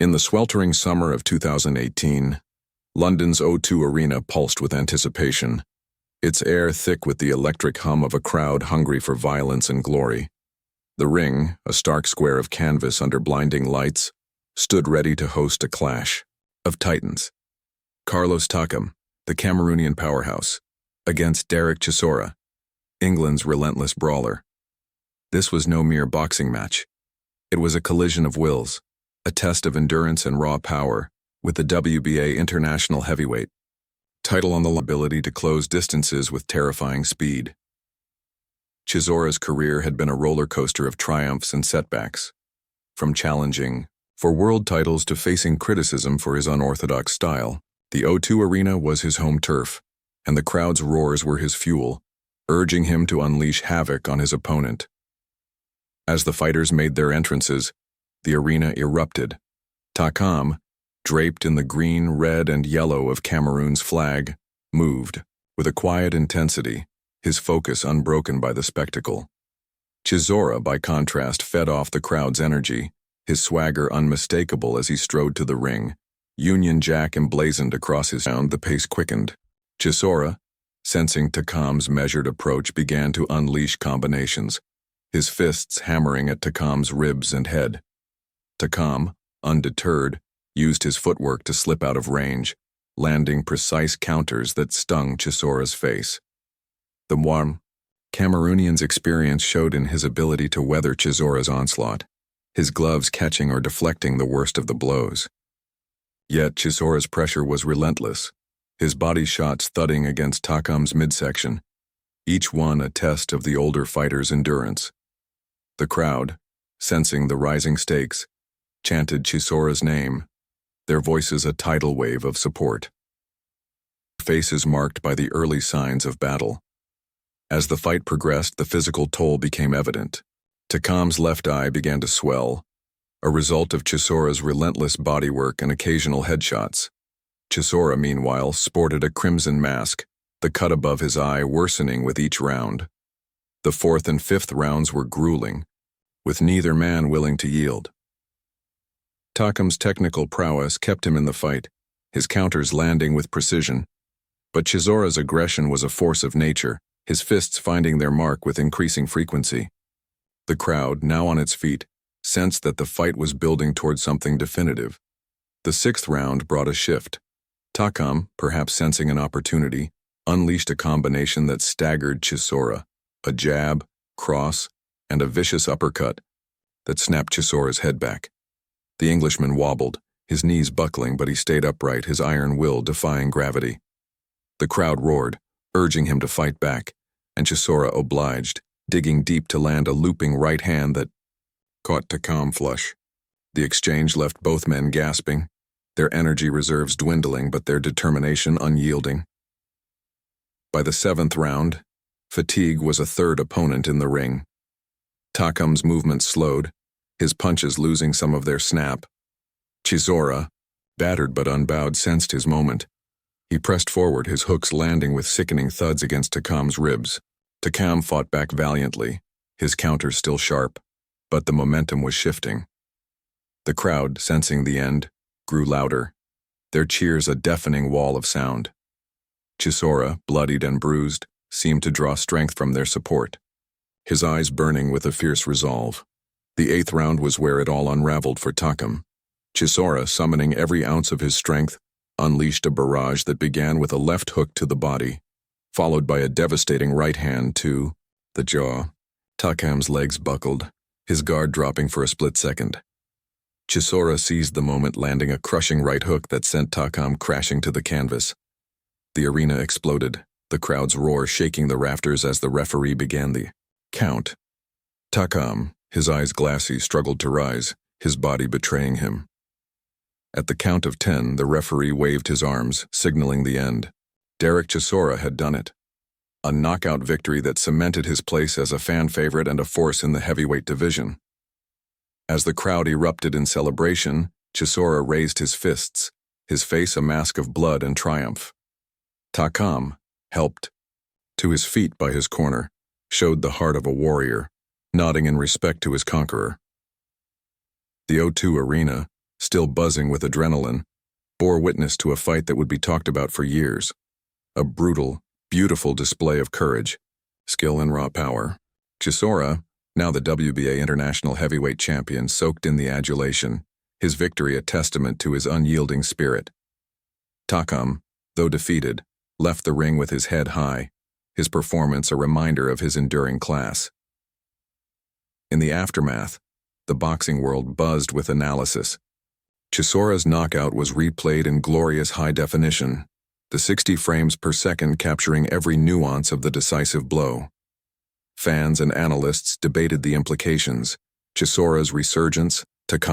In the sweltering summer of 2018, London's O2 Arena pulsed with anticipation, its air thick with the electric hum of a crowd hungry for violence and glory. The ring, a stark square of canvas under blinding lights, stood ready to host a clash of titans. Carlos Takam, the Cameroonian powerhouse, against Chisora, England's relentless brawler. This was no mere boxing match. It was a collision of wills, a test of endurance and raw power, with the WBA International Heavyweight title on the ability to close distances with terrifying speed. Chisora's career had been a roller coaster of triumphs and setbacks, from challenging for world titles to facing criticism for his unorthodox style. The O2 Arena was his home turf, and the crowd's roars were his fuel, urging him to unleash havoc on his opponent. As the fighters made their entrances, the arena erupted. Takam, draped in the green, red, and yellow of Cameroon's flag, moved, with a quiet intensity, his focus unbroken by the spectacle. Chisora, by contrast, fed off the crowd's energy, his swagger unmistakable as he strode to the ring. Union Jack emblazoned across his sound, the pace quickened. Chisora, sensing Takam's measured approach, began to unleash combinations, his fists hammering at Takam's ribs and head. Takam, undeterred, used his footwork to slip out of range, landing precise counters that stung Chisora's face. The warm Cameroonian's experience showed in his ability to weather Chisora's onslaught, his gloves catching or deflecting the worst of the blows. Yet Chisora's pressure was relentless, his body shots thudding against Takam's midsection, each one a test of the older fighter's endurance. The crowd, sensing the rising stakes, chanted Chisora's name, their voices a tidal wave of support. Faces marked by the early signs of battle. As the fight progressed, the physical toll became evident. Takam's left eye began to swell, a result of Chisora's relentless bodywork and occasional headshots. Chisora, meanwhile, sported a crimson mask, the cut above his eye worsening with each round. The fourth and fifth rounds were grueling, with neither man willing to yield. Takam's technical prowess kept him in the fight, his counters landing with precision. But Chisora's aggression was a force of nature, his fists finding their mark with increasing frequency. The crowd, now on its feet, sensed that the fight was building toward something definitive. The sixth round brought a shift. Takam, perhaps sensing an opportunity, unleashed a combination that staggered Chisora, a jab, cross, and a vicious uppercut that snapped Chisora's head back. The Englishman wobbled, his knees buckling, but he stayed upright, his iron will defying gravity. The crowd roared, urging him to fight back, and Chisora obliged, digging deep to land a looping right hand that caught Takam flush. The exchange left both men gasping, their energy reserves dwindling but their determination unyielding. By the seventh round, fatigue was a third opponent in the ring. Takam's movements slowed, his punches losing some of their snap. Chisora, battered but unbowed, sensed his moment. He pressed forward, his hooks landing with sickening thuds against Takam's ribs. Takam fought back valiantly, his counters still sharp, but the momentum was shifting. The crowd, sensing the end, grew louder, their cheers a deafening wall of sound. Chisora, bloodied and bruised, seemed to draw strength from their support, his eyes burning with a fierce resolve. The eighth round was where it all unraveled for Takam. Chisora, summoning every ounce of his strength, unleashed a barrage that began with a left hook to the body, followed by a devastating right hand to the jaw. Takam's legs buckled, his guard dropping for a split second. Chisora seized the moment, landing a crushing right hook that sent Takam crashing to the canvas. The arena exploded, the crowd's roar shaking the rafters as the referee began the count. Takam, his eyes glassy, struggled to rise, his body betraying him. At the count of 10, the referee waved his arms, signaling the end. Chisora had done it. A knockout victory that cemented his place as a fan favorite and a force in the heavyweight division. As the crowd erupted in celebration, Chisora raised his fists, his face a mask of blood and triumph. Takam, helped to his feet by his corner, showed the heart of a warrior, nodding in respect to his conqueror. The O2 Arena, still buzzing with adrenaline, bore witness to a fight that would be talked about for years. A brutal, beautiful display of courage, skill and raw power. Chisora, now the WBA International Heavyweight Champion, soaked in the adulation, his victory a testament to his unyielding spirit. Takam, though defeated, left the ring with his head high, his performance a reminder of his enduring class. In the aftermath, the boxing world buzzed with analysis. Chisora's knockout was replayed in glorious high definition, the 60 frames per second capturing every nuance of the decisive blow. Fans and analysts debated the implications: Chisora's resurgence, Takam